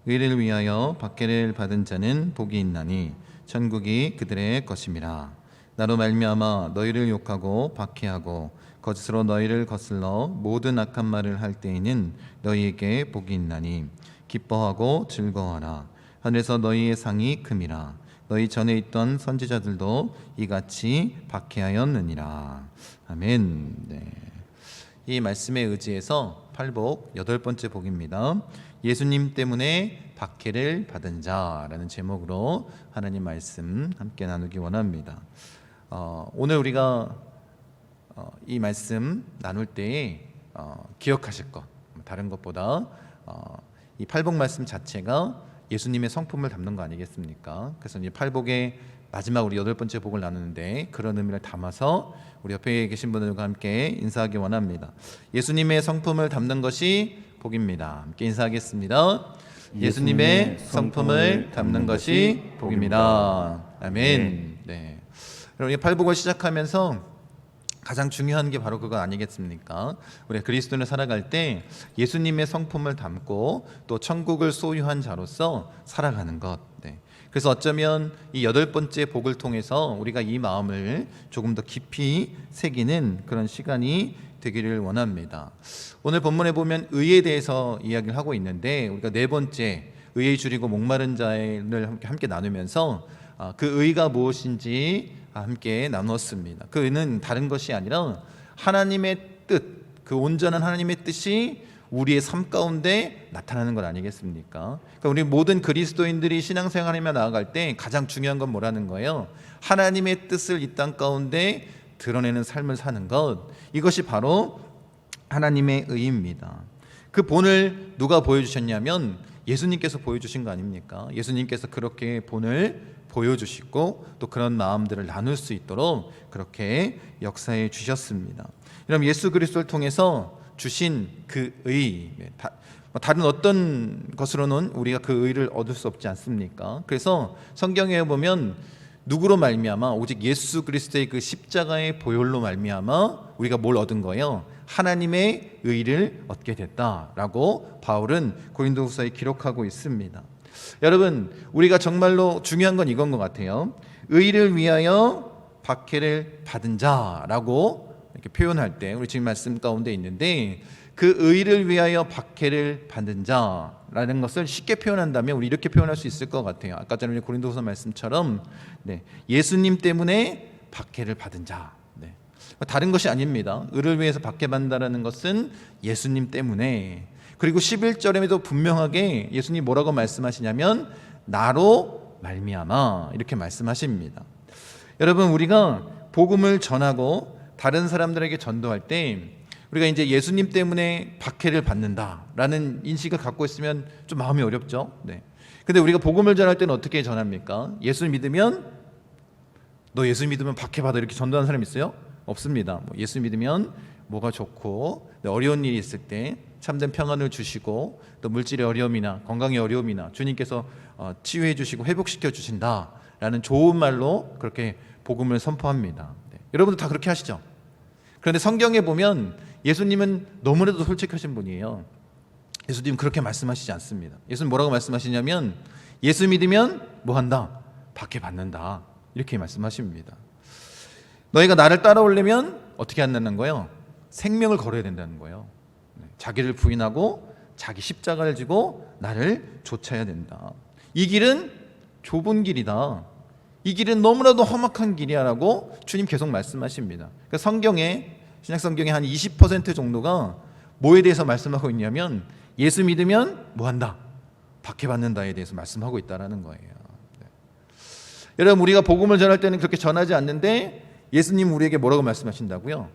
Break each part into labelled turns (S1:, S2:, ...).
S1: 의를 위하여 박해를 받은 자는 복이 있나니 천국이 그들의 것임이라. 나로 말미암아 너희를 욕하고 박해하고 거짓으로 너희를 거슬러 모든 악한 말을 할 때에는 너희에게 복이 있나니 기뻐하고 즐거워하라. 하늘에서 너희의 상이 큼이라. 너희 전에 있던 선지자들도 이같이 박해하였느니라. 아멘. 네. 이 말씀에 의지해서 팔복 8번째 복입니다. 예수님 때문에 박해를 받은 자라는 제목으로 하나님 말씀 함께 나누기 원합니다. 오늘 우리가 이 말씀 나눌 때에 기억하실 것, 다른 것보다 이 팔복 말씀 자체가 예수님의 성품을 담는 거 아니겠습니까? 그래서 이 팔복의 마지막 우리 8번째 복을 나누는데 그런 의미를 담아서 우리 옆에 계신 분들과 함께 인사하기 원합니다. 예수님의 성품을 담는 것이 복입니다. 함께 인사하겠습니다. 예수님의 성품을 담는 것이 복입니다. 아멘. 네. 여러분, 이 팔복을 시작하면서 가장 중요한 게 바로 그거 아니겠습니까? 우리 그리스도인을 살아갈 때 예수님의 성품을 담고 또 천국을 소유한 자로서 살아가는 것. 네. 그래서 어쩌면 이 8번째 복을 통해서 우리가 이 마음을 조금 더 깊이 새기는 그런 시간이 되기를 원합니다. 오늘 본문에 보면 의에 대해서 이야기를 하고 있는데 우리가 4번째 의에 줄이고 목마른 자를 함께 나누면서 그 의가 무엇인지 함께 나눴습니다. 그 의는 다른 것이 아니라 하나님의 뜻, 그 온전한 하나님의 뜻이 우리의 삶 가운데 나타나는 것 아니겠습니까? 그러니까 우리 모든 그리스도인들이 신앙생활하며 나아갈 때 가장 중요한 건 뭐라는 거예요? 하나님의 뜻을 이 땅 가운데 드러내는 삶을 사는 것, 이것이 바로 하나님의 의입니다. 그 본을 누가 보여주셨냐면 예수님께서 보여주신 거 아닙니까? 예수님께서 그렇게 본을 보여주시고 또 그런 마음들을 나눌 수 있도록 그렇게 역사해 주셨습니다. 그럼 예수 그리스도를 통해서 주신 그 의, 다른 어떤 것으로는 우리가 그 의를 얻을 수 없지 않습니까? 그래서 성경에 보면 누구로 말미암아 오직 예수 그리스도의 그 십자가의 보혈로 말미암아 우리가 뭘 얻은 거예요? 하나님의 의를 얻게 됐다라고 바울은 고린도후서에 기록하고 있습니다. 여러분, 우리가 정말로 중요한 건 이건 것 같아요. 의를 위하여 박해를 받은 자라고 이렇게 표현할 때 우리 지금 말씀 가운데 있는데 그 의를 위하여 박해를 받은 자라는 것을 쉽게 표현한다면 우리 이렇게 표현할 수 있을 것 같아요. 아까 전에 고린도후서 말씀처럼 예수님 때문에 박해를 받은 자. 다른 것이 아닙니다. 의를 위해서 박해받는다는 것은 예수님 때문에. 그리고 11절에도 분명하게 예수님이 뭐라고 말씀하시냐면 나로 말미암아 이렇게 말씀하십니다. 여러분, 우리가 복음을 전하고 다른 사람들에게 전도할 때 우리가 이제 예수님 때문에 박해를 받는다라는 인식을 갖고 있으면 좀 마음이 어렵죠. 근데 우리가 복음을 전할 때는 어떻게 전합니까? 예수 믿으면 너 예수 믿으면 박해받아 이렇게 전도하는 사람 있어요? 없습니다. 예수 믿으면 뭐가 좋고 어려운 일이 있을 때 참된 평안을 주시고 또 물질의 어려움이나 건강의 어려움이나 주님께서 치유해 주시고 회복시켜 주신다라는 좋은 말로 그렇게 복음을 선포합니다. 여러분도 다 그렇게 하시죠? 그런데 성경에 보면 예수님은 너무나도 솔직하신 분이에요. 예수님은 그렇게 말씀하시지 않습니다. 예수님 뭐라고 말씀하시냐면 예수 믿으면 뭐 한다? 박해받는다 이렇게 말씀하십니다. 너희가 나를 따라오려면 어떻게 한다는 거예요? 생명을 걸어야 된다는 거예요. 자기를 부인하고 자기 십자가를 지고 나를 쫓아야 된다. 이 길은 좁은 길이다. 이 길은 너무나도 험악한 길이야 라고 주님 계속 말씀하십니다. 그러니까 성경에, 신약성경의 한 20% 정도가 뭐에 대해서 말씀하고 있냐면 예수 믿으면 뭐 한다? 박해받는다에 대해서 말씀하고 있다는 거예요. 여러분, 우리가 복음을 전할 때는 그렇게 전하지 않는데 예수님 우리에게 뭐라고 말씀하신다고요?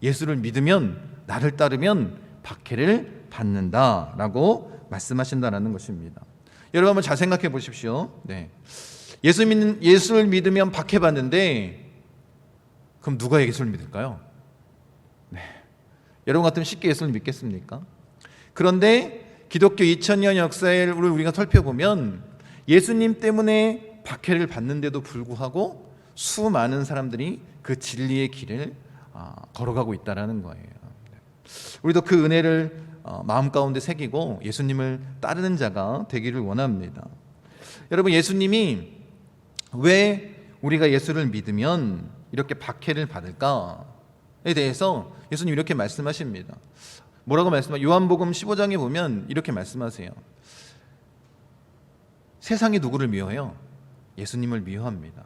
S1: 예수를 믿으면, 나를 따르면 박해를 받는다라고 말씀하신다는 것입니다. 여러분 한번 잘 생각해 보십시오. 예수를 믿으면 박해받는데 그럼 누가 예수를 믿을까요? 여러분 같으면 쉽게 예수를 믿겠습니까? 그런데 기독교 2000년 역사를 우리가 살펴보면 예수님 때문에 박해를 받는데도 불구하고 수많은 사람들이 그 진리의 길을 걸어가고 있다는 거예요. 우리도 그 은혜를 마음 가운데 새기고 예수님을 따르는 자가 되기를 원합니다. 여러분, 예수님이 왜 우리가 예수를 믿으면 이렇게 박해를 받을까에 대해서 예수님 이렇게 말씀하십니다. 뭐라고 말씀하세요? 요한복음 15장에 보면 이렇게 말씀하세요. 세상이 누구를 미워해요? 예수님을 미워합니다.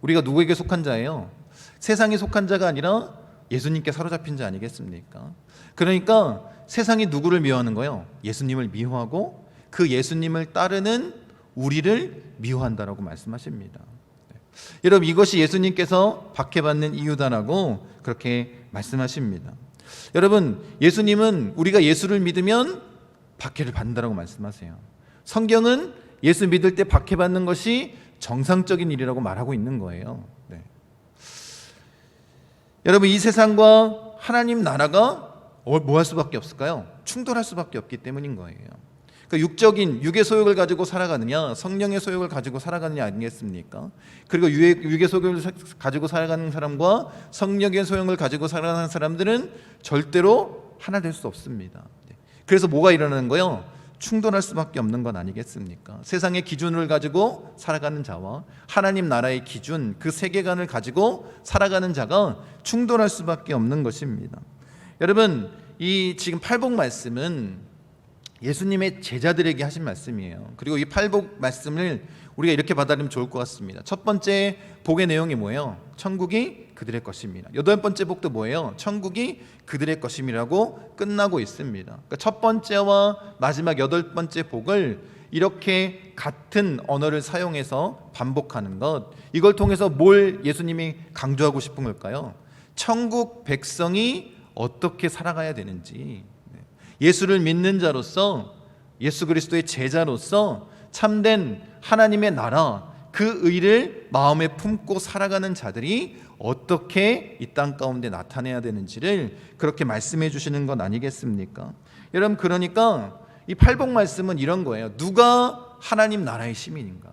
S1: 우리가 누구에게 속한 자예요? 세상에 속한 자가 아니라 예수님께 사로잡힌 자 아니겠습니까? 그러니까 세상이 누구를 미워하는 거예요? 예수님을 미워하고 그 예수님을 따르는 우리를 미워한다라고 말씀하십니다. 여러분, 이것이 예수님께서 박해받는 이유다라고 그렇게 말씀하십니다. 여러분, 예수님은 우리가 예수를 믿으면 박해를 받는다라고 말씀하세요. 성경은 예수 믿을 때 박해받는 것이 정상적인 일이라고 말하고 있는 거예요. 네. 여러분, 이 세상과 하나님 나라가 뭐 할 수밖에 없을까요? 충돌할 수밖에 없기 때문인 거예요. 그러니까 육의 소욕을 가지고 살아가느냐, 성령의 소욕을 가지고 살아가느냐 아니겠습니까? 그리고 육의 소욕을 가지고 살아가는 사람과 성령의 소욕을 가지고 살아가는 사람들은 절대로 하나 될 수 없습니다. 그래서 뭐가 일어나는 거예요? 충돌할 수밖에 없는 건 아니겠습니까? 세상의 기준을 가지고 살아가는 자와 하나님 나라의 기준, 그 세계관을 가지고 살아가는 자가 충돌할 수밖에 없는 것입니다. 여러분, 이 지금 팔복 말씀은 예수님의 제자들에게 하신 말씀이에요. 그리고 이 팔복 말씀을 우리가 이렇게 받아들이면 좋을 것 같습니다. 첫 번째 복의 내용이 뭐예요? 천국이 그들의 것입니다. 여덟 번째 복도 뭐예요? 천국이 그들의 것임이라고 끝나고 있습니다. 그러니까 첫 번째와 마지막 여덟 번째 복을 이렇게 같은 언어를 사용해서 반복하는 것, 이걸 통해서 뭘 예수님이 강조하고 싶은 걸까요? 천국 백성이 어떻게 살아가야 되는지, 예수를 믿는 자로서, 예수 그리스도의 제자로서 참된 하나님의 나라, 그 의를 마음에 품고 살아가는 자들이 어떻게 이 땅 가운데 나타내야 되는지를 그렇게 말씀해 주시는 건 아니겠습니까? 여러분, 그러니까 이 팔복 말씀은 이런 거예요. 누가 하나님 나라의 시민인가?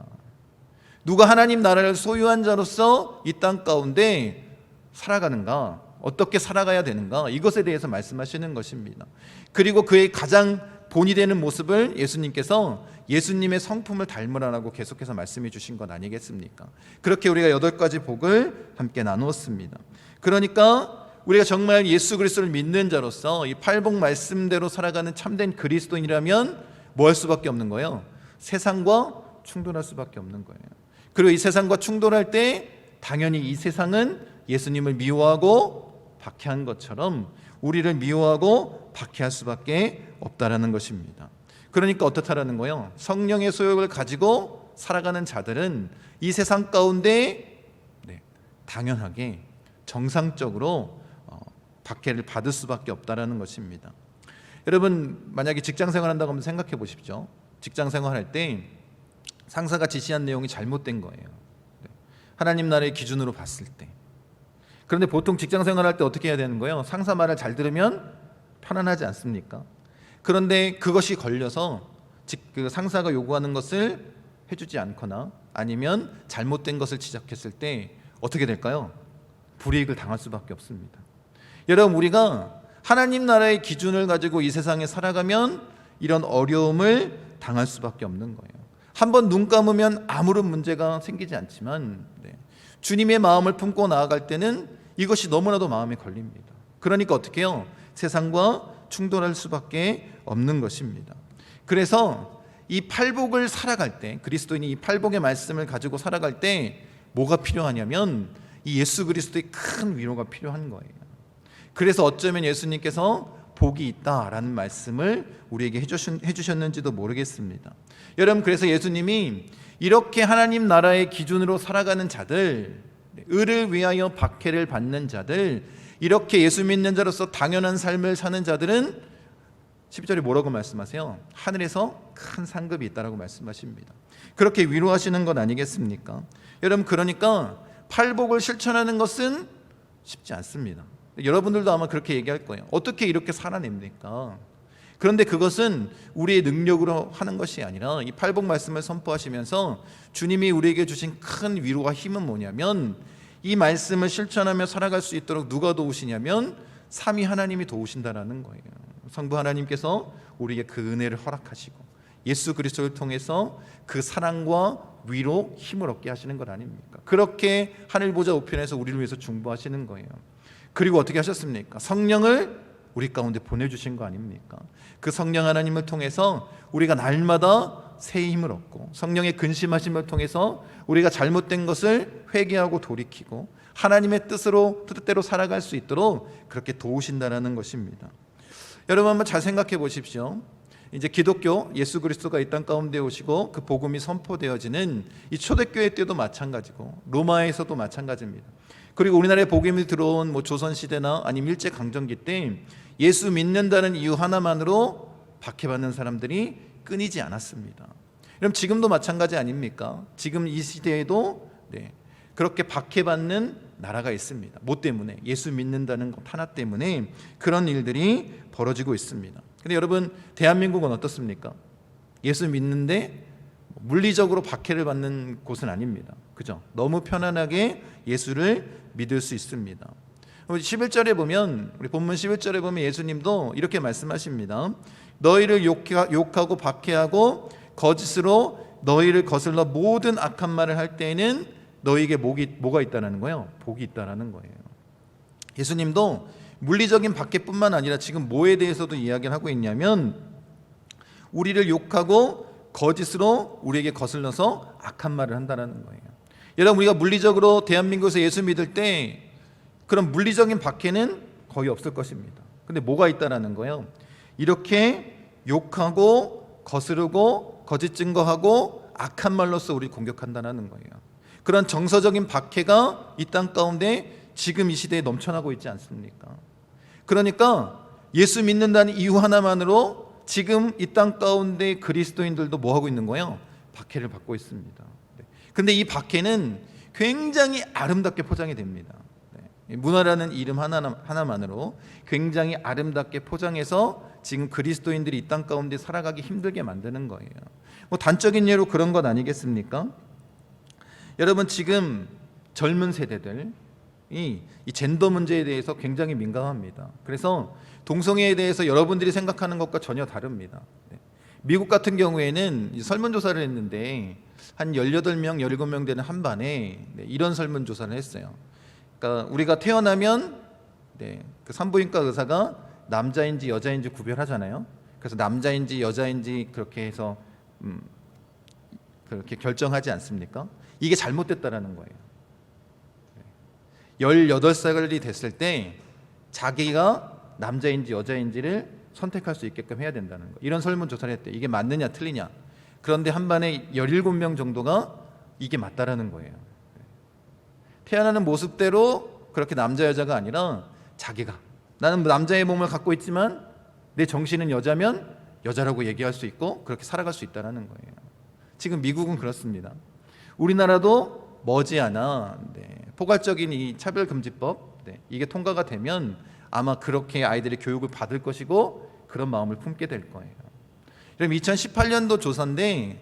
S1: 누가 하나님 나라를 소유한 자로서 이 땅 가운데 살아가는가? 어떻게 살아가야 되는가? 이것에 대해서 말씀하시는 것입니다. 그리고 그의 가장 본이 되는 모습을 예수님께서 예수님의 성품을 닮으라고 계속해서 말씀해 주신 것 아니겠습니까? 그렇게 우리가 8가지 복을 함께 나누었습니다. 그러니까 우리가 정말 예수 그리스도를 믿는 자로서 이 팔복 말씀대로 살아가는 참된 그리스도인이라면 뭐 할 수밖에 없는 거예요? 세상과 충돌할 수밖에 없는 거예요. 그리고 이 세상과 충돌할 때 당연히 이 세상은 예수님을 미워하고 박해한 것처럼 우리를 미워하고 박해할 수밖에 없다라는 것입니다. 그러니까 어떻다라는 거예요? 성령의 소욕을 가지고 살아가는 자들은 이 세상 가운데 당연하게 정상적으로 박해를 받을 수밖에 없다라는 것입니다. 여러분, 만약에 직장 생활한다고 한번 생각해 보십시오. 직장 생활할 때 상사가 지시한 내용이 잘못된 거예요. 하나님 나라의 기준으로 봤을 때. 그런데 보통 직장 생활할 때 어떻게 해야 되는 거예요? 상사 말을 잘 들으면 편안하지 않습니까? 그런데 그것이 걸려서 그 상사가 요구하는 것을 해주지 않거나 아니면 잘못된 것을 지적했을 때 어떻게 될까요? 불이익을 당할 수밖에 없습니다. 여러분, 우리가 하나님 나라의 기준을 가지고 이 세상에 살아가면 이런 어려움을 당할 수밖에 없는 거예요. 한번 눈 감으면 아무런 문제가 생기지 않지만 주님의 마음을 품고 나아갈 때는 이것이 너무나도 마음에 걸립니다. 그러니까 어떻게 해요? 세상과 충돌할 수밖에 없는 것입니다. 그래서 이 팔복을 살아갈 때, 그리스도인이 이 팔복의 말씀을 가지고 살아갈 때 뭐가 필요하냐면 이 예수 그리스도의 큰 위로가 필요한 거예요. 그래서 어쩌면 예수님께서 복이 있다라는 말씀을 우리에게 해주셨는지도 모르겠습니다. 여러분, 그래서 예수님이 이렇게 하나님 나라의 기준으로 살아가는 자들, 의를 위하여 박해를 받는 자들, 이렇게 예수 믿는 자로서 당연한 삶을 사는 자들은 12절에 뭐라고 말씀하세요? 하늘에서 큰 상급이 있다라고 말씀하십니다. 그렇게 위로하시는 것 아니겠습니까? 여러분, 그러니까 팔복을 실천하는 것은 쉽지 않습니다. 여러분들도 아마 그렇게 얘기할 거예요. 어떻게 이렇게 살아냅니까? 그런데 그것은 우리의 능력으로 하는 것이 아니라 이 팔복 말씀을 선포하시면서 주님이 우리에게 주신 큰 위로와 힘은 뭐냐면 이 말씀을 실천하며 살아갈 수 있도록 누가 도우시냐면 삼위 하나님이 도우신다라는 거예요. 성부 하나님께서 우리에게 그 은혜를 허락하시고 예수 그리스도를 통해서 그 사랑과 위로 힘을 얻게 하시는 것 아닙니까? 그렇게 하늘 보좌 우편에서 우리를 위해서 중보하시는 거예요. 그리고 어떻게 하셨습니까? 성령을 우리 가운데 보내주신 거 아닙니까? 그 성령 하나님을 통해서 우리가 날마다 새 힘을 얻고 성령의 근심하심을 통해서 우리가 잘못된 것을 회개하고 돌이키고 하나님의 뜻대로 살아갈 수 있도록 그렇게 도우신다는 것입니다. 여러분 한번 잘 생각해 보십시오. 이제 기독교 예수 그리스도가 이 땅 가운데 오시고 그 복음이 선포되어지는 이 초대교회 때도 마찬가지고 로마에서도 마찬가지입니다. 그리고 우리나라에 복음이 들어온 조선 시대나 아니면 일제 강점기 때 예수 믿는다는 이유 하나만으로 박해받는 사람들이 끊이지 않았습니다. 그럼 지금도 마찬가지 아닙니까? 지금 이 시대에도 그렇게 박해받는 나라가 있습니다. 뭐 때문에? 예수 믿는다는 것 하나 때문에 그런 일들이 벌어지고 있습니다. 근데 여러분, 대한민국은 어떻습니까? 예수 믿는데 물리적으로 박해를 받는 곳은 아닙니다. 그죠? 너무 편안하게 예수를 믿을 수 있습니다. 11절에 보면, 우리 본문 11절에 보면 예수님도 이렇게 말씀하십니다. 너희를 욕하고 박해하고 거짓으로 너희를 거슬러 모든 악한 말을 할 때에는 너희에게 뭐가 있다는 거예요? 복이 있다는 거예요. 예수님도 물리적인 박해뿐만 아니라 지금 뭐에 대해서도 이야기를 하고 있냐면 우리를 욕하고 거짓으로 우리에게 거슬러서 악한 말을 한다는 거예요. 여러분, 우리가 물리적으로 대한민국에서 예수 믿을 때 그런 물리적인 박해는 거의 없을 것입니다. 근데 뭐가 있다는 거예요? 이렇게 욕하고 거스르고 거짓 증거하고 악한 말로써 우리 공격한다는 거예요. 그런 정서적인 박해가 이 땅 가운데 지금 이 시대에 넘쳐나고 있지 않습니까? 그러니까 예수 믿는다는 이유 하나만으로 지금 이 땅 가운데 그리스도인들도 뭐 하고 있는 거예요? 박해를 받고 있습니다. 근데 이 박해는 굉장히 아름답게 포장이 됩니다. 문화라는 이름 하나만으로 굉장히 아름답게 포장해서 지금 그리스도인들이 이 땅 가운데 살아가기 힘들게 만드는 거예요. 단적인 예로 그런 것 아니겠습니까? 여러분, 지금 젊은 세대들이 이 젠더 문제에 대해서 굉장히 민감합니다. 그래서 동성애에 대해서 여러분들이 생각하는 것과 전혀 다릅니다. 미국 같은 경우에는 설문조사를 했는데 한 18명, 17명 되는 한 반에 이런 설문조사를 했어요. 그러니까 우리가 태어나면 그 산부인과 의사가 남자인지 여자인지 구별하잖아요. 그래서 남자인지 여자인지 그렇게 해서 그렇게 결정하지 않습니까? 이게 잘못됐다라는 거예요. 18살이 됐을 때 자기가 남자인지 여자인지를 선택할 수 있게끔 해야 된다는 거예요. 이런 설문조사를 했대요. 이게 맞느냐 틀리냐. 그런데 한 반에 17명 정도가 이게 맞다라는 거예요. 태어나는 모습대로 그렇게 남자 여자가 아니라 자기가 나는 남자의 몸을 갖고 있지만 내 정신은 여자면 여자라고 얘기할 수 있고 그렇게 살아갈 수 있다는 거예요. 지금 미국은 그렇습니다. 우리나라도 머지않아 포괄적인 이 차별금지법 이게 통과가 되면 아마 그렇게 아이들이 교육을 받을 것이고 그런 마음을 품게 될 거예요. 그럼 2018년도 조사인데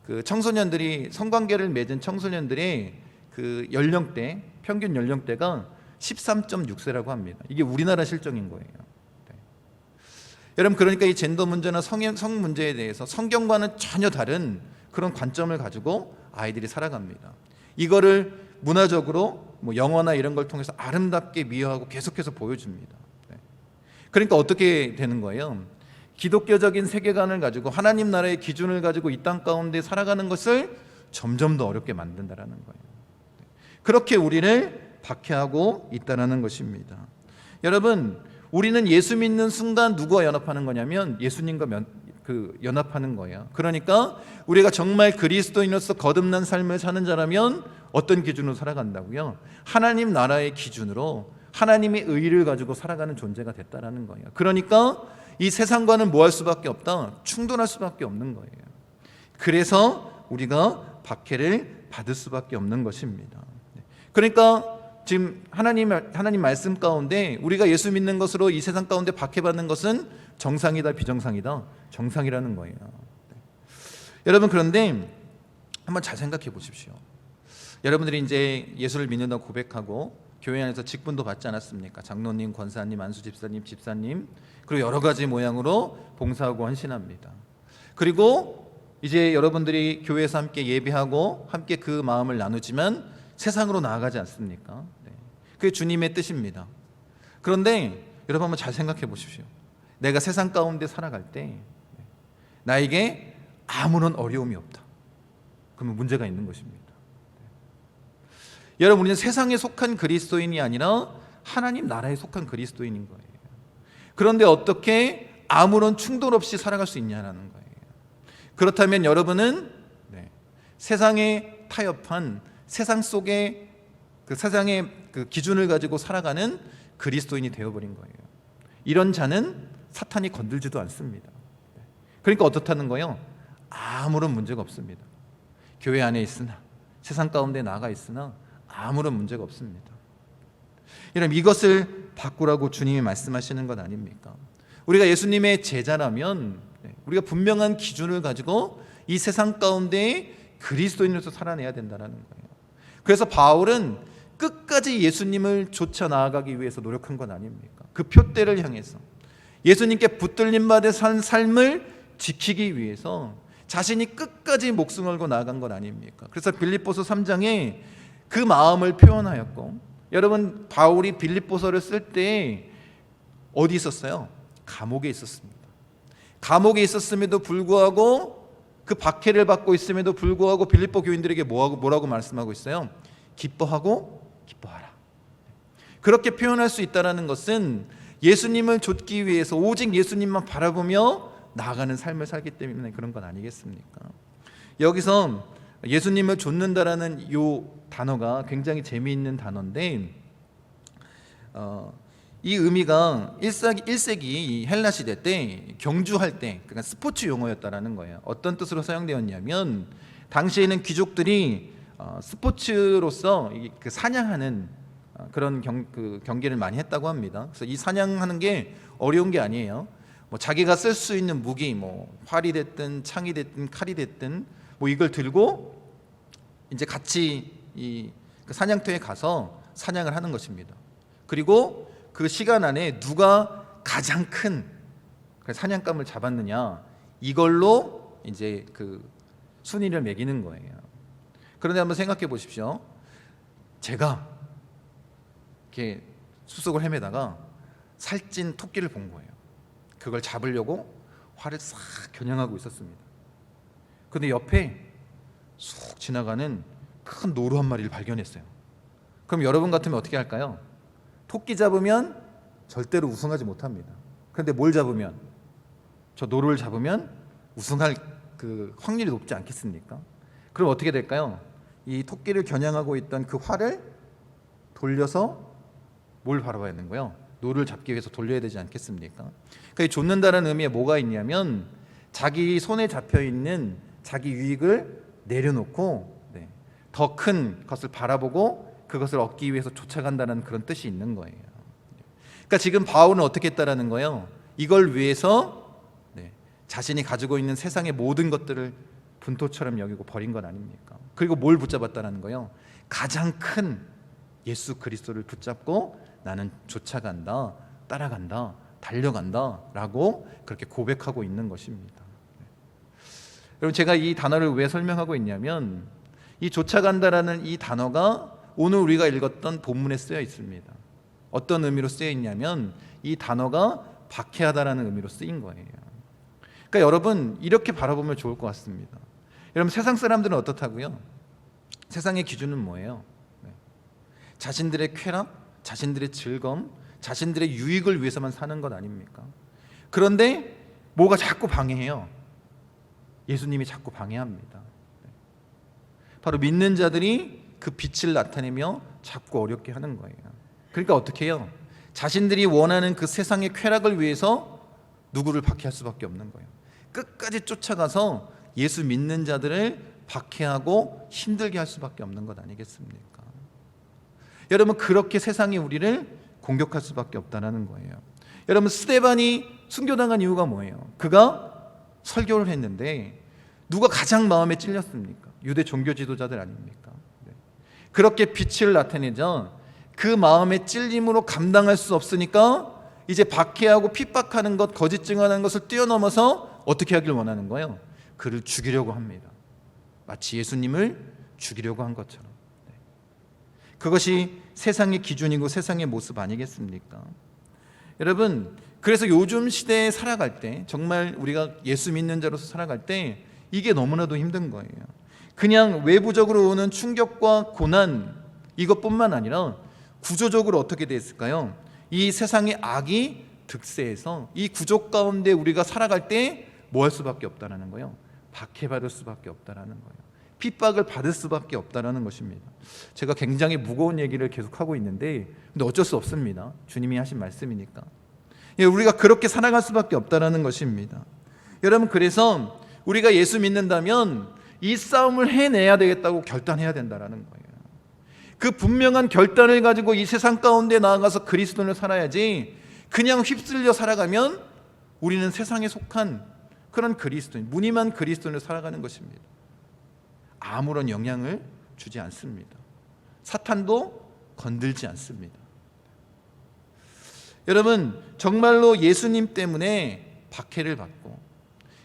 S1: 그 청소년들이 성관계를 맺은 청소년들의 그 연령대 평균 연령대가 13.6세라고 합니다. 이게 우리나라 실정인 거예요. 여러분, 그러니까 이 젠더 문제나 성 문제에 대해서 성경과는 전혀 다른 그런 관점을 가지고 아이들이 살아갑니다. 이거를 문화적으로 영화나 이런 걸 통해서 아름답게 미화하고 계속해서 보여줍니다. 그러니까 어떻게 되는 거예요? 기독교적인 세계관을 가지고 하나님 나라의 기준을 가지고 이 땅 가운데 살아가는 것을 점점 더 어렵게 만든다라는 거예요. 그렇게 우리를 박해하고 있다는 것입니다. 여러분, 우리는 예수 믿는 순간 누구와 연합하는 거냐면 예수님과 연합하는 거예요. 그러니까 우리가 정말 그리스도인으로서 거듭난 삶을 사는 자라면 어떤 기준으로 살아간다고요? 하나님 나라의 기준으로 하나님의 의를 가지고 살아가는 존재가 됐다라는 거예요. 그러니까 이 세상과는 뭐 할 수밖에 없다? 충돌할 수밖에 없는 거예요. 그래서 우리가 박해를 받을 수밖에 없는 것입니다. 그러니까 지금 하나님 말씀 가운데 우리가 예수 믿는 것으로 이 세상 가운데 박해받는 것은 정상이다, 비정상이다? 정상이라는 거예요. 여러분, 그런데 한번 잘 생각해 보십시오. 여러분들이 이제 예수를 믿는다고 고백하고 교회 안에서 직분도 받지 않았습니까? 장로님, 권사님, 안수 집사님, 집사님, 그리고 여러 가지 모양으로 봉사하고 헌신합니다. 그리고 이제 여러분들이 교회에서 함께 예배하고 함께 그 마음을 나누지만 세상으로 나아가지 않습니까? 그게 주님의 뜻입니다. 그런데 여러분 한번 잘 생각해 보십시오. 내가 세상 가운데 살아갈 때 나에게 아무런 어려움이 없다. 그러면 문제가 있는 것입니다. 여러분, 우리는 세상에 속한 그리스도인이 아니라 하나님 나라에 속한 그리스도인인 거예요. 그런데 어떻게 아무런 충돌 없이 살아갈 수 있냐는 거예요. 그렇다면 여러분은 세상에 타협한 세상 속에 그 세상의 그 기준을 가지고 살아가는 그리스도인이 되어버린 거예요. 이런 자는 사탄이 건들지도 않습니다. 그러니까 어떻다는 거예요? 아무런 문제가 없습니다. 교회 안에 있으나 세상 가운데 나가 있으나 아무런 문제가 없습니다. 여러분, 이것을 바꾸라고 주님이 말씀하시는 것 아닙니까? 우리가 예수님의 제자라면 우리가 분명한 기준을 가지고 이 세상 가운데 그리스도인으로서 살아내야 된다는 거예요. 그래서 바울은 끝까지 예수님을 쫓아 나아가기 위해서 노력한 것 아닙니까? 그 표대를 향해서 예수님께 붙들림 받아 산 삶을 지키기 위해서 자신이 끝까지 목숨 걸고 나아간 것 아닙니까? 그래서 빌립보서 3장에 그 마음을 표현하였고, 여러분, 바울이 빌립보서를 쓸 때 어디 있었어요? 감옥에 있었습니다. 감옥에 있었음에도 불구하고, 그 박해를 받고 있음에도 불구하고 빌립보 교인들에게 뭐라고 말씀하고 있어요? 기뻐하고 기뻐하라. 그렇게 표현할 수 있다는 것은 예수님을 좇기 위해서 오직 예수님만 바라보며 나아가는 삶을 살기 때문에 그런 건 아니겠습니까? 여기서 예수님을 좇는다라는 이 단어가 굉장히 재미있는 단어인데, 이 의미가 1세기 헬라 시대 때 경주할 때, 그러니까 스포츠 용어였다라는 거예요. 어떤 뜻으로 사용되었냐면, 당시에는 귀족들이 스포츠로서 그 사냥하는 그런 경기를 많이 했다고 합니다. 그래서 이 사냥하는 게 어려운 게 아니에요. 뭐 자기가 쓸 수 있는 무기, 뭐 활이 됐든 창이 됐든 칼이 됐든 뭐 이걸 들고 이제 같이 그 사냥터에 가서 사냥을 하는 것입니다. 그리고 그 시간 안에 누가 가장 큰 사냥감을 잡았느냐, 이걸로 이제 그 순위를 매기는 거예요. 그런데 한번 생각해 보십시오. 제가 이렇게 수속을 헤매다가 살찐 토끼를 본 거예요. 그걸 잡으려고 활을 싹 겨냥하고 있었습니다. 그런데 옆에 쑥 지나가는 큰 노루 한 마리를 발견했어요. 그럼 여러분 같으면 어떻게 할까요? 토끼 잡으면 절대로 우승하지 못합니다. 그런데 뭘 잡으면, 저 노루를 잡으면 우승할 그 확률이 높지 않겠습니까? 그럼 어떻게 될까요? 이 토끼를 겨냥하고 있던 그 활을 돌려서 뭘 바라봐야 하는 거예요? 노를 잡기 위해서 돌려야 되지 않겠습니까? 그러니까 이 좇는다는 의미에 뭐가 있냐면, 자기 손에 잡혀 있는 자기 유익을 내려놓고 더 큰 것을 바라보고 그것을 얻기 위해서 쫓아간다는 그런 뜻이 있는 거예요. 그러니까 지금 바울은 어떻게 했다라는 거예요? 이걸 위해서 자신이 가지고 있는 세상의 모든 것들을 분토처럼 여기고 버린 건 아닙니까? 그리고 뭘 붙잡았다는 거예요? 가장 큰 예수 그리스도를 붙잡고 나는 쫓아간다, 따라간다, 달려간다 라고 그렇게 고백하고 있는 것입니다. 여러분, 제가 이 단어를 왜 설명하고 있냐면, 이 쫓아간다라는 이 단어가 오늘 우리가 읽었던 본문에 쓰여 있습니다. 어떤 의미로 쓰여 있냐면, 이 단어가 박해하다라는 의미로 쓰인 거예요. 그러니까 여러분, 이렇게 바라보면 좋을 것 같습니다. 여러분, 세상 사람들은 어떻다고요? 세상의 기준은 뭐예요? 자신들의 쾌락, 자신들의 즐거움, 자신들의 유익을 위해서만 사는 것 아닙니까? 그런데 뭐가 자꾸 방해해요? 예수님이 자꾸 방해합니다. 바로 믿는 자들이 그 빛을 나타내며 자꾸 어렵게 하는 거예요. 그러니까 어떻게 해요? 자신들이 원하는 그 세상의 쾌락을 위해서 누구를 박해할 수밖에 없는 거예요. 끝까지 쫓아가서 예수 믿는 자들을 박해하고 힘들게 할 수밖에 없는 것 아니겠습니까? 여러분, 그렇게 세상이 우리를 공격할 수밖에 없다는 거예요. 여러분, 스데반이 순교당한 이유가 뭐예요? 그가 설교를 했는데 누가 가장 마음에 찔렸습니까? 유대 종교 지도자들 아닙니까? 그렇게 빛을 나타내자 그 마음의 찔림으로 감당할 수 없으니까 이제 박해하고 핍박하는 것, 거짓 증언하는 것을 뛰어넘어서 어떻게 하길 원하는 거예요? 그를 죽이려고 합니다. 마치 예수님을 죽이려고 한 것처럼. 그것이 세상의 기준이고 세상의 모습 아니겠습니까? 여러분, 그래서 요즘 시대에 살아갈 때, 정말 우리가 예수 믿는 자로서 살아갈 때 이게 너무나도 힘든 거예요. 그냥 외부적으로 오는 충격과 고난, 이것뿐만 아니라 구조적으로 어떻게 돼 있을까요? 이 세상의 악이 득세해서 이 구조 가운데 우리가 살아갈 때 뭐 할 수밖에 없다라는 거예요? 박해받을 수밖에 없다라는 거예요. 핍박을 받을 수밖에 없다라는 것입니다. 제가 굉장히 무거운 얘기를 계속하고 있는데 근데 어쩔 수 없습니다. 주님이 하신 말씀이니까. 우리가 그렇게 살아갈 수밖에 없다라는 것입니다. 여러분, 그래서 우리가 예수 믿는다면 이 싸움을 해내야 되겠다고 결단해야 된다라는 거예요. 그 분명한 결단을 가지고 이 세상 가운데 나아가서 그리스도를 살아야지, 그냥 휩쓸려 살아가면 우리는 세상에 속한 그런 그리스도인, 무늬만 그리스도를 살아가는 것입니다. 아무런 영향을 주지 않습니다. 사탄도 건들지 않습니다. 여러분, 정말로 예수님 때문에 박해를 받고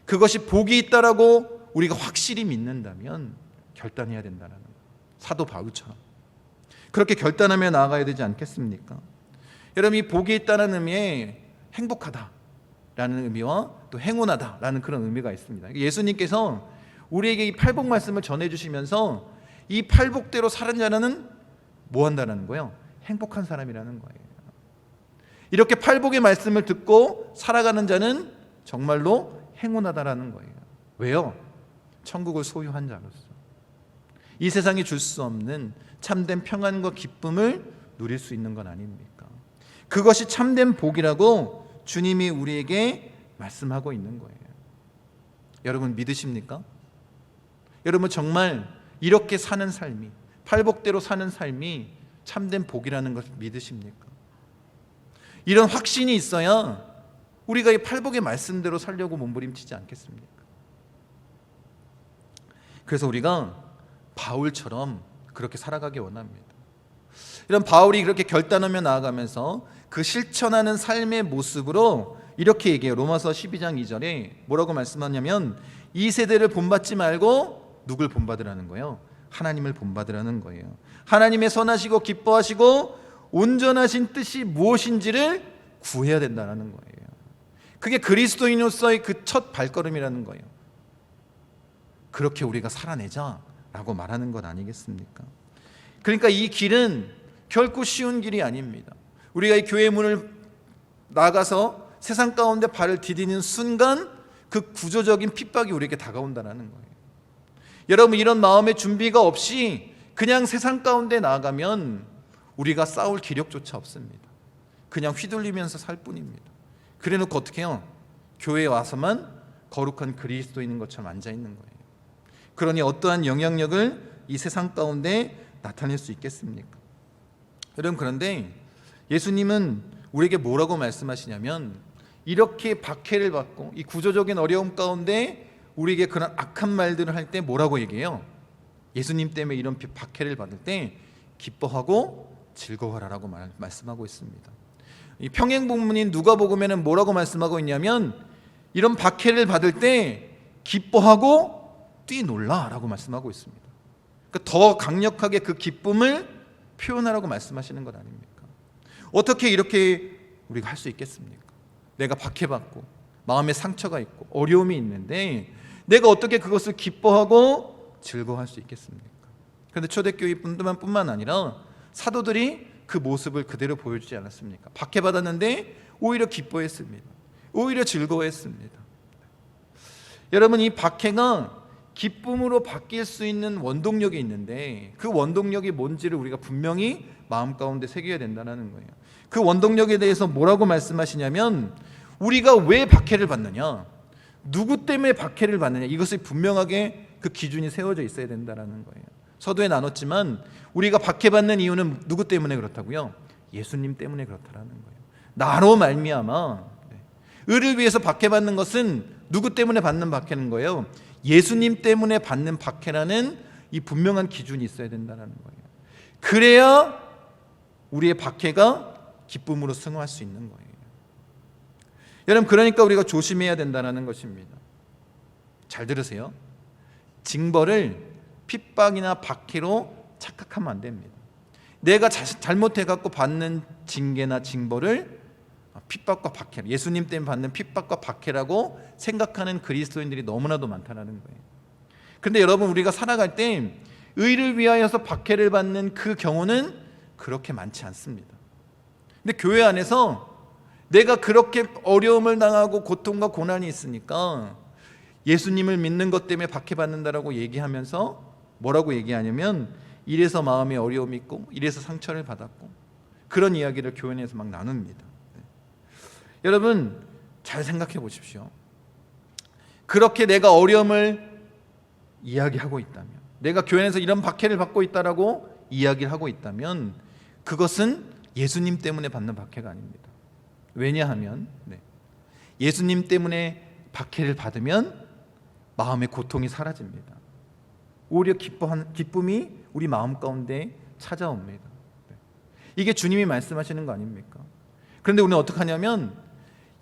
S1: 그것이 복이 있다라고 우리가 확실히 믿는다면 결단해야 된다는 거예요. 사도 바울처럼 그렇게 결단하며 나아가야 되지 않겠습니까? 여러분, 이 복이 있다는 의미에 행복하다라는 의미와 또 행운하다라는 그런 의미가 있습니다. 예수님께서 우리에게 이 팔복 말씀을 전해주시면서 이 팔복대로 사는 자는 뭐 한다는 거예요? 행복한 사람이라는 거예요. 이렇게 팔복의 말씀을 듣고 살아가는 자는 정말로 행운하다라는 거예요. 왜요? 천국을 소유한 자로서 이 세상이 줄 수 없는 참된 평안과 기쁨을 누릴 수 있는 건 아닙니까? 그것이 참된 복이라고 주님이 우리에게 말씀하고 있는 거예요. 여러분, 믿으십니까? 여러분, 정말 이렇게 사는 삶이, 팔복대로 사는 삶이 참된 복이라는 것을 믿으십니까? 이런 확신이 있어야 우리가 이 팔복의 말씀대로 살려고 몸부림치지 않겠습니까? 그래서 우리가 바울처럼 그렇게 살아가기 원합니다. 이런 바울이 그렇게 결단하며 나아가면서 그 실천하는 삶의 모습으로 이렇게 얘기해요. 로마서 12장 2절에 뭐라고 말씀하냐면 이 세대를 본받지 말고 누굴 본받으라는 거예요? 하나님을 본받으라는 거예요. 하나님의 선하시고 기뻐하시고 온전하신 뜻이 무엇인지를 구해야 된다는 거예요. 그게 그리스도인으로서의 그 첫 발걸음이라는 거예요. 그렇게 우리가 살아내자라고 말하는 것 아니겠습니까? 그러니까 이 길은 결코 쉬운 길이 아닙니다. 우리가 이 교회 문을 나가서 세상 가운데 발을 디디는 순간 그 구조적인 핍박이 우리에게 다가온다는 거예요. 여러분, 이런 마음의 준비가 없이 그냥 세상 가운데 나아가면 우리가 싸울 기력조차 없습니다. 그냥 휘둘리면서 살 뿐입니다. 그래놓고 어떻게 해요? 교회에 와서만 거룩한 그리스도인인 것처럼 앉아있는 거예요. 그러니 어떠한 영향력을 이 세상 가운데 나타낼 수 있겠습니까? 여러분, 그런데 예수님은 우리에게 뭐라고 말씀하시냐면 이렇게 박해를 받고 이 구조적인 어려움 가운데 우리에게 그런 악한 말들을 할 때 뭐라고 얘기해요? 예수님 때문에 이런 박해를 받을 때 기뻐하고 즐거워하라고 말씀하고 있습니다. 이 평행본문인 누가복음에는 뭐라고 말씀하고 있냐면 이런 박해를 받을 때 기뻐하고 뛰놀라라고 말씀하고 있습니다. 그러니까 더 강력하게 그 기쁨을 표현하라고 말씀하시는 것 아닙니까? 어떻게 이렇게 우리가 할 수 있겠습니까? 내가 박해받고 마음에 상처가 있고 어려움이 있는데 내가 어떻게 그것을 기뻐하고 즐거워할 수 있겠습니까? 그런데 초대교회 뿐만 아니라 사도들이 그 모습을 그대로 보여주지 않았습니까? 박해받았는데 오히려 기뻐했습니다. 오히려 즐거워했습니다. 여러분, 이 박해가 기쁨으로 바뀔 수 있는 원동력이 있는데 그 원동력이 뭔지를 우리가 분명히 마음 가운데 새겨야 된다는 거예요. 그 원동력에 대해서 뭐라고 말씀하시냐면 우리가 왜 박해를 받느냐, 누구 때문에 박해를 받느냐, 이것이 분명하게 그 기준이 세워져 있어야 된다는 거예요. 서두에 나눴지만 우리가 박해받는 이유는 누구 때문에 그렇다고요? 예수님 때문에 그렇다는 거예요. 나로 말미암아 의를 위해서 박해받는 것은 누구 때문에 받는 박해는 거예요? 예수님 때문에 받는 박해라는 이 분명한 기준이 있어야 된다는 거예요. 그래야 우리의 박해가 기쁨으로 승화할 수 있는 거예요. 여러분, 그러니까 우리가 조심해야 된다는 것입니다. 잘 들으세요. 징벌을 핍박이나 박해로 착각하면 안 됩니다. 내가 잘못해갖고 받는 징계나 징벌을 핍박과 박해, 예수님 때문에 받는 핍박과 박해라고 생각하는 그리스도인들이 너무나도 많다는 거예요. 그런데 여러분, 우리가 살아갈 때 의를 위하여서 박해를 받는 그 경우는 그렇게 많지 않습니다. 근데 교회 안에서 내가 그렇게 어려움을 당하고 고통과 고난이 있으니까 예수님을 믿는 것 때문에 박해받는다라고 얘기하면서 뭐라고 얘기하냐면, 이래서 마음에 어려움이 있고 이래서 상처를 받았고, 그런 이야기를 교회 내에서 막 나눕니다. 여러분, 잘 생각해 보십시오. 그렇게 내가 어려움을 이야기하고 있다면, 내가 교회 내에서 이런 박해를 받고 있다라고 이야기를 하고 있다면, 그것은 예수님 때문에 받는 박해가 아닙니다. 왜냐하면 예수님 때문에 박해를 받으면 마음의 고통이 사라집니다. 오히려 기쁨이 우리 마음 가운데 찾아옵니다. 이게 주님이 말씀하시는 거 아닙니까? 그런데 우리는 어떻게 하냐면,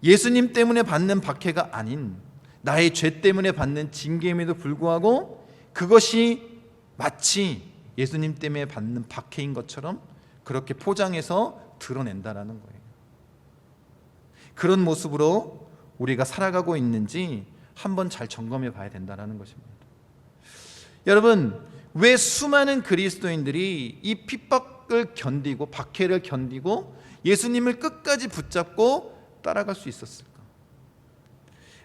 S1: 예수님 때문에 받는 박해가 아닌 나의 죄 때문에 받는 징계임에도 불구하고 그것이 마치 예수님 때문에 받는 박해인 것처럼 그렇게 포장해서 드러낸다라는 거예요. 그런 모습으로 우리가 살아가고 있는지 한번 잘 점검해 봐야 된다는 것입니다. 여러분, 왜 수많은 그리스도인들이 이 핍박을 견디고 박해를 견디고 예수님을 끝까지 붙잡고 따라갈 수 있었을까?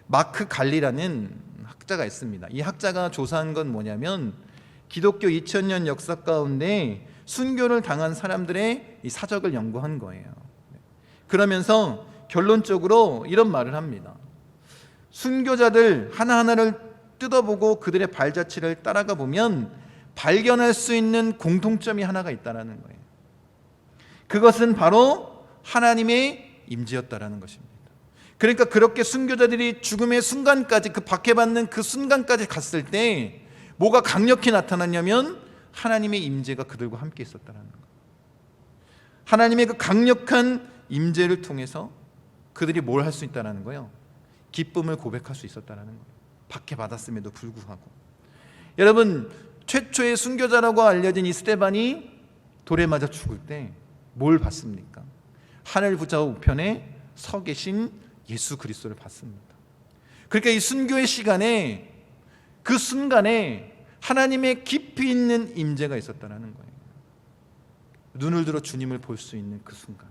S1: 마크 갈리라는 학자가 있습니다. 이 학자가 조사한 건 뭐냐면, 기독교 2000년 역사 가운데 순교를 당한 사람들의 이 사적을 연구한 거예요. 그러면서 결론적으로 이런 말을 합니다. 순교자들 하나하나를 뜯어보고 그들의 발자취를 따라가 보면 발견할 수 있는 공통점이 하나가 있다는 거예요. 그것은 바로 하나님의 임재였다라는 것입니다. 그러니까 그렇게 순교자들이 죽음의 순간까지, 그 박해받는 그 순간까지 갔을 때 뭐가 강력히 나타났냐면 하나님의 임재가 그들과 함께 있었다는 거예요. 하나님의 그 강력한 임재를 통해서 그들이 뭘 할 수 있다는 거예요? 기쁨을 고백할 수 있었다는 거예요. 박해받았음에도 불구하고. 여러분, 최초의 순교자라고 알려진 이 스데반이 돌에 맞아 죽을 때 뭘 봤습니까? 하늘 부자 우편에 서 계신 예수 그리스도를 봤습니다. 그러니까 이 순교의 시간에, 그 순간에 하나님의 깊이 있는 임재가 있었다는 거예요. 눈을 들어 주님을 볼 수 있는 그 순간,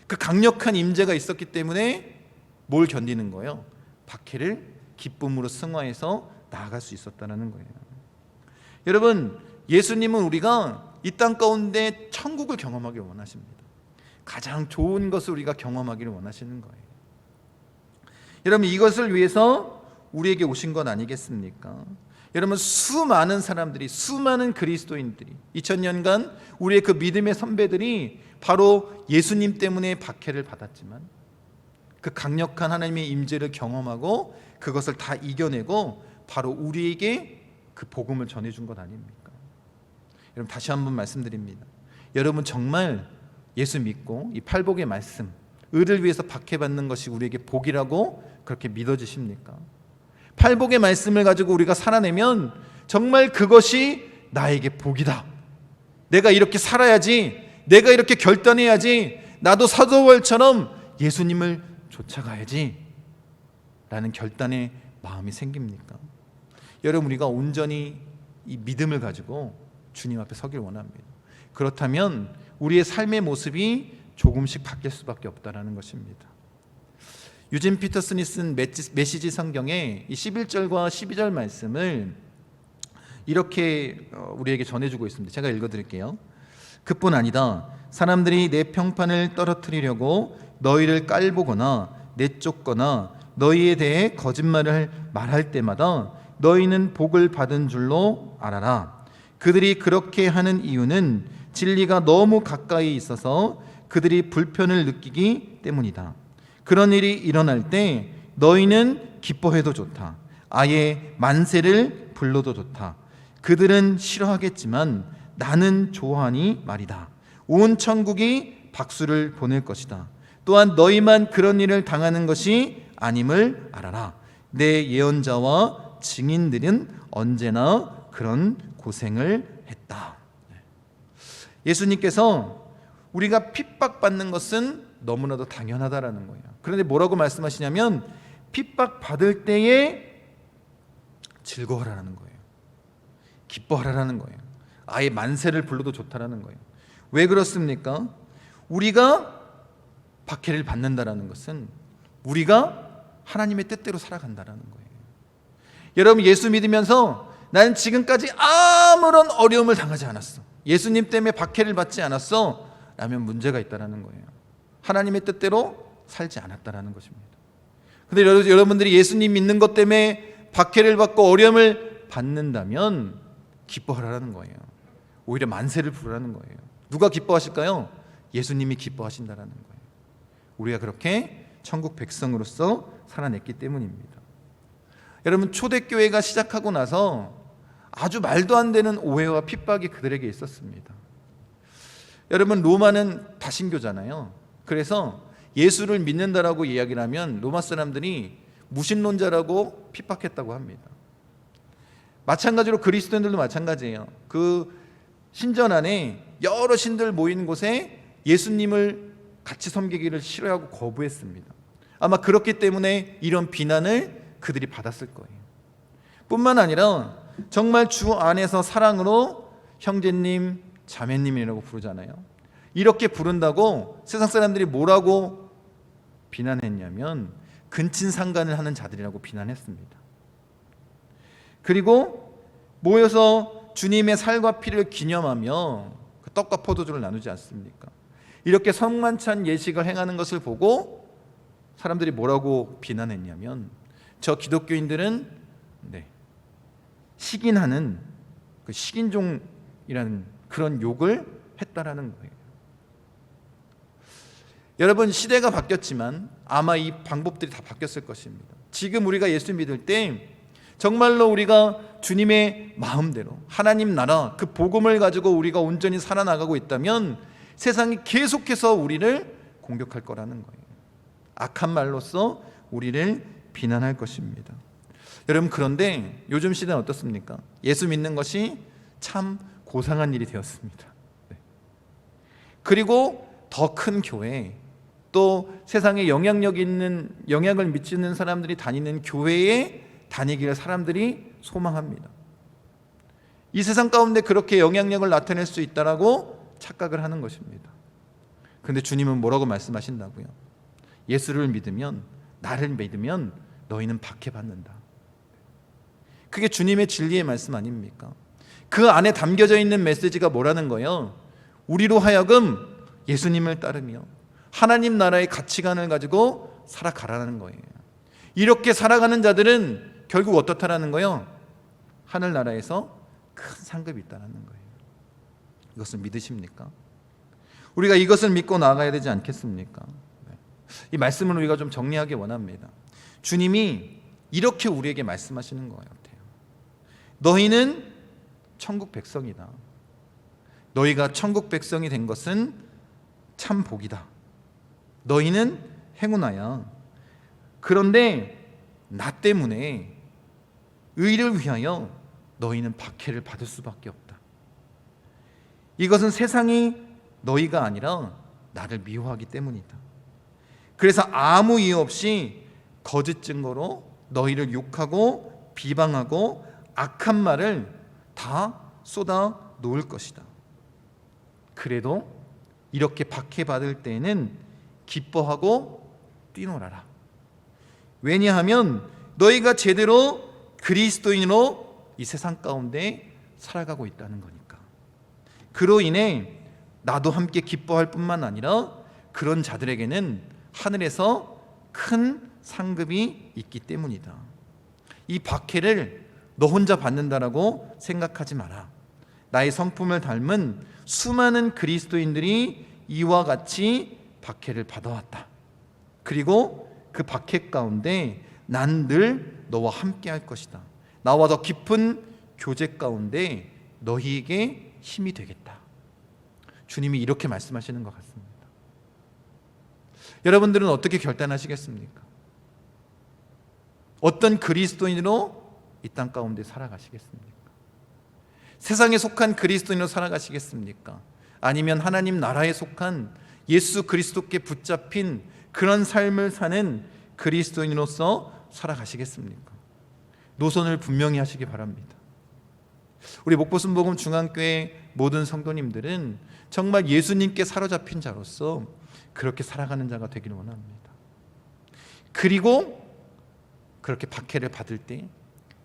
S1: 그 강력한 임재가 있었기 때문에 뭘 견디는 거예요? 박해를 기쁨으로 승화해서 나아갈 수 있었다는 거예요. 여러분, 예수님은 우리가 이 땅 가운데 천국을 경험하기를 원하십니다. 가장 좋은 것을 우리가 경험하기를 원하시는 거예요. 여러분, 이것을 위해서 우리에게 오신 건 아니겠습니까? 여러분, 수많은 사람들이, 수많은 그리스도인들이 2000년간 우리의 그 믿음의 선배들이 바로 예수님 때문에 박해를 받았지만 그 강력한 하나님의 임재를 경험하고 그것을 다 이겨내고 바로 우리에게 그 복음을 전해준 것 아닙니까? 여러분, 다시 한번 말씀드립니다. 여러분, 정말 예수 믿고 이 팔복의 말씀, 의를 위해서 박해받는 것이 우리에게 복이라고 그렇게 믿어지십니까? 팔복의 말씀을 가지고 우리가 살아내면 정말 그것이 나에게 복이다. 내가 이렇게 살아야지, 내가 이렇게 결단해야지, 나도 사도 바울처럼 예수님을 쫓아가야지 라는 결단의 마음이 생깁니까? 여러분, 우리가 온전히 이 믿음을 가지고 주님 앞에 서길 원합니다. 그렇다면 우리의 삶의 모습이 조금씩 바뀔 수밖에 없다는 것입니다. 유진 피터슨이 쓴 메시지 성경의 이 11절과 12절 말씀을 이렇게 우리에게 전해주고 있습니다. 제가 읽어드릴게요. 그뿐 아니다. 사람들이 내 평판을 떨어뜨리려고 너희를 깔보거나 내쫓거나 너희에 대해 거짓말을 말할 때마다 너희는 복을 받은 줄로 알아라. 그들이 그렇게 하는 이유는 진리가 너무 가까이 있어서 그들이 불편을 느끼기 때문이다. 그런 일이 일어날 때 너희는 기뻐해도 좋다. 아예 만세를 불러도 좋다. 그들은 싫어하겠지만 나는 좋아하니 말이다. 온 천국이 박수를 보낼 것이다. 또한 너희만 그런 일을 당하는 것이 아님을 알아라. 내 예언자와 증인들은 언제나 그런 고생을 했다. 예수님께서 우리가 핍박받는 것은 너무나도 당연하다라는 거예요. 그런데 뭐라고 말씀하시냐면 핍박받을 때에 즐거워하라는 거예요. 기뻐하라는 거예요. 아예 만세를 불러도 좋다라는 거예요. 왜 그렇습니까? 우리가 박해를 받는다라는 것은 우리가 하나님의 뜻대로 살아간다라는 거예요. 여러분, 예수 믿으면서 나는 지금까지 아무런 어려움을 당하지 않았어, 예수님 때문에 박해를 받지 않았어 라면 문제가 있다라는 거예요. 하나님의 뜻대로 살지 않았다라는 것입니다. 그런데 여러분들이 예수님 믿는 것 때문에 박해를 받고 어려움을 받는다면 기뻐하라는 거예요. 오히려 만세를 부르라는 거예요. 누가 기뻐하실까요? 예수님이 기뻐하신다라는 거예요. 우리가 그렇게 천국 백성으로서 살아냈기 때문입니다. 여러분, 초대교회가 시작하고 나서 아주 말도 안 되는 오해와 핍박이 그들에게 있었습니다. 여러분, 로마는 다신교잖아요. 그래서 예수를 믿는다라고 이야기를 하면 로마 사람들이 무신론자라고 핍박했다고 합니다. 마찬가지로 그리스도인들도 마찬가지예요. 그 신전 안에 여러 신들 모인 곳에 예수님을 같이 섬기기를 싫어하고 거부했습니다. 아마 그렇기 때문에 이런 비난을 그들이 받았을 거예요. 뿐만 아니라 정말 주 안에서 사랑으로 형제님, 자매님이라고 부르잖아요. 이렇게 부른다고 세상 사람들이 뭐라고 비난했냐면 근친상간을 하는 자들이라고 비난했습니다. 그리고 모여서 주님의 살과 피를 기념하며 그 떡과 포도주를 나누지 않습니까? 이렇게 성만찬 예식을 행하는 것을 보고 사람들이 뭐라고 비난했냐면 저 기독교인들은 식인하는 그 식인종이라는 그런 욕을 했다라는 거예요. 여러분, 시대가 바뀌었지만 아마 이 방법들이 다 바뀌었을 것입니다. 지금 우리가 예수 믿을 때 정말로 우리가 주님의 마음대로 하나님 나라 그 복음을 가지고 우리가 온전히 살아나가고 있다면 세상이 계속해서 우리를 공격할 거라는 거예요. 악한 말로써 우리를 비난할 것입니다. 여러분, 그런데 요즘 시대는 어떻습니까? 예수 믿는 것이 참 고상한 일이 되었습니다. 그리고 더 큰 교회, 또 세상에 영향력 있는, 영향을 미치는 사람들이 다니는 교회에 다니기를 사람들이 소망합니다. 이 세상 가운데 그렇게 영향력을 나타낼 수 있다라고 착각을 하는 것입니다. 그런데 주님은 뭐라고 말씀하신다고요? 예수를 믿으면, 나를 믿으면 너희는 박해받는다. 그게 주님의 진리의 말씀 아닙니까? 그 안에 담겨져 있는 메시지가 뭐라는 거예요? 우리로 하여금 예수님을 따르며 하나님 나라의 가치관을 가지고 살아가라는 거예요. 이렇게 살아가는 자들은 결국 어떻다라는 거예요? 하늘나라에서 큰 상급이 있다는 거예요. 이것을 믿으십니까? 우리가 이것을 믿고 나아가야 되지 않겠습니까? 이 말씀을 우리가 좀 정리하기 원합니다. 주님이 이렇게 우리에게 말씀하시는 것 같아요. 너희는 천국 백성이다. 너희가 천국 백성이 된 것은 참 복이다. 너희는 행운아야. 그런데 나 때문에 의를 위하여 너희는 박해를 받을 수밖에 없다. 이것은 세상이 너희가 아니라 나를 미워하기 때문이다. 그래서 아무 이유 없이 거짓 증거로 너희를 욕하고 비방하고 악한 말을 다 쏟아 놓을 것이다. 그래도 이렇게 박해받을 때에는 기뻐하고 뛰놀아라. 왜냐하면 너희가 제대로 그리스도인으로 이 세상 가운데 살아가고 있다는 거니까. 그로 인해 나도 함께 기뻐할 뿐만 아니라 그런 자들에게는 하늘에서 큰 상급이 있기 때문이다. 이 박해를 너 혼자 받는다라고 생각하지 마라. 나의 성품을 닮은 수많은 그리스도인들이 이와 같이 박해를 받아왔다. 그리고 그 박해 가운데 난 늘 너와 함께 할 것이다. 나와 더 깊은 교제 가운데 너희에게 힘이 되겠다. 주님이 이렇게 말씀하시는 것 같습니다. 여러분들은 어떻게 결단하시겠습니까? 어떤 그리스도인으로 이 땅 가운데 살아가시겠습니까? 세상에 속한 그리스도인으로 살아가시겠습니까? 아니면 하나님 나라에 속한 예수 그리스도께 붙잡힌 그런 삶을 사는 그리스도인으로서 살아가시겠습니까? 노선을 분명히 하시기 바랍니다. 우리 목포순복음 중앙교회 모든 성도님들은 정말 예수님께 사로잡힌 자로서 그렇게 살아가는 자가 되기를 원합니다. 그리고 그렇게 박해를 받을 때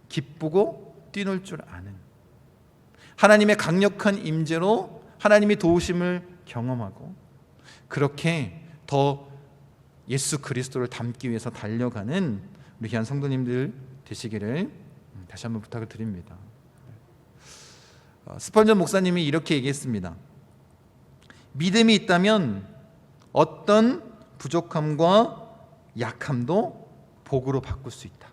S1: 기쁘고 뛰놀 줄 아는, 하나님의 강력한 임재로 하나님의 도우심을 경험하고 그렇게 더 예수 그리스도를 닮기 위해서 달려가는 우리 귀한 성도님들 되시기를 다시 한번 부탁을 드립니다. 스펄전 목사님이 이렇게 얘기했습니다. 믿음이 있다면 어떤 부족함과 약함도 복으로 바꿀 수 있다.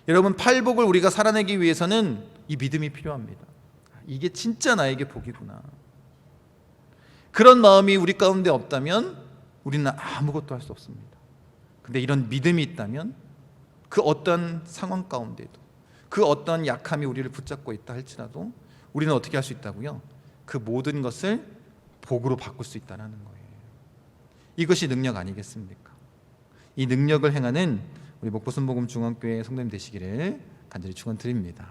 S1: 여러분, 팔복을 우리가 살아내기 위해서는 이 믿음이 필요합니다. 이게 진짜 나에게 복이구나. 그런 마음이 우리 가운데 없다면 우리는 아무것도 할 수 없습니다. 근데 이런 믿음이 있다면 그 어떤 상황 가운데도, 그 어떤 약함이 우리를 붙잡고 있다 할지라도 우리는 어떻게 할 수 있다고요? 그 모든 것을 복으로 바꿀 수 있다는 거예요. 이것이 능력 아니겠습니까? 이 능력을 행하는 우리 목포순복음 중앙교회 성도님 되시기를 간절히 축원드립니다.